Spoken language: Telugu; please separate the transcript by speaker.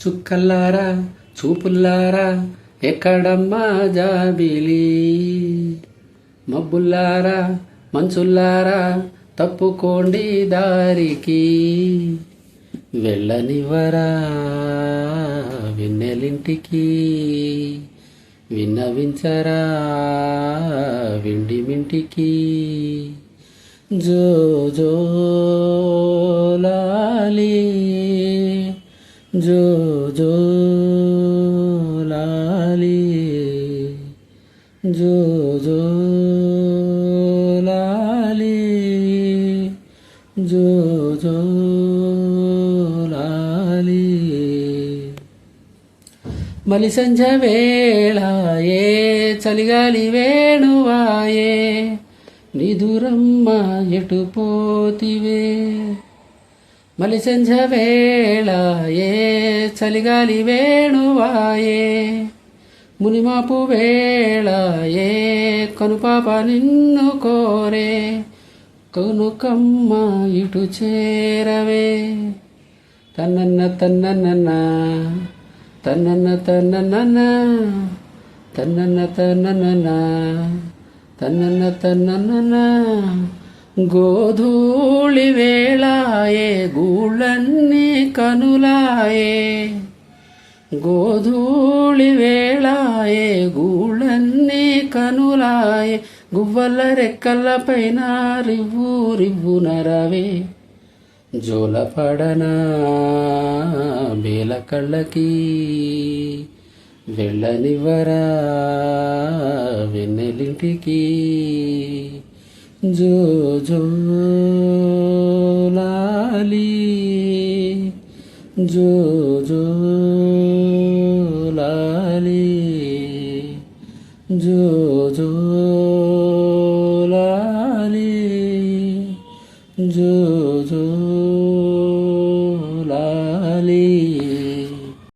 Speaker 1: చుక్కల్లారా చూపుల్లారా ఎక్కడమ్మా జాబిలి, మబ్బుల్లారా మంచుల్లారా తప్పుకోండి దారికి, వెళ్ళనివరా వెన్నెలింటికి, విన్నవించరా వింటికి. జో జో లాలి జో జో లాలి జో జో లాలి జో జో లాలి. మలి సంధ్య వేళాయే చలిగాలి వేణువాయే, నిదురమ్మ ఎటు పోతివే. మలి సంధ్య వేళాయే చలిగాలి వేణువాయే, మునిమాపు వేళాయే కనుపాప నిన్ను కోరే, కనుకమ్మ ఇటు చేరవే. తన్నన్న తన్నన్న తన్నన్న తన్నన్న తన్నన్న తన్నన్న తన్నన్న తన్నన్న. గోధూళి వేళాయే గూళ్ళన్నీ కనులాయే, గోధూళి వేళాయే గూళ్ళన్నీ కనులాయే, గువ్వల రెక్కల పైన రివ్వు రివ్వు నరవే. జోలపడనా బేల కళ్ళకి, వెళ్ళనివరా వెన్నెలింటికి. జో జో లాలి జో జో లాలి జో జో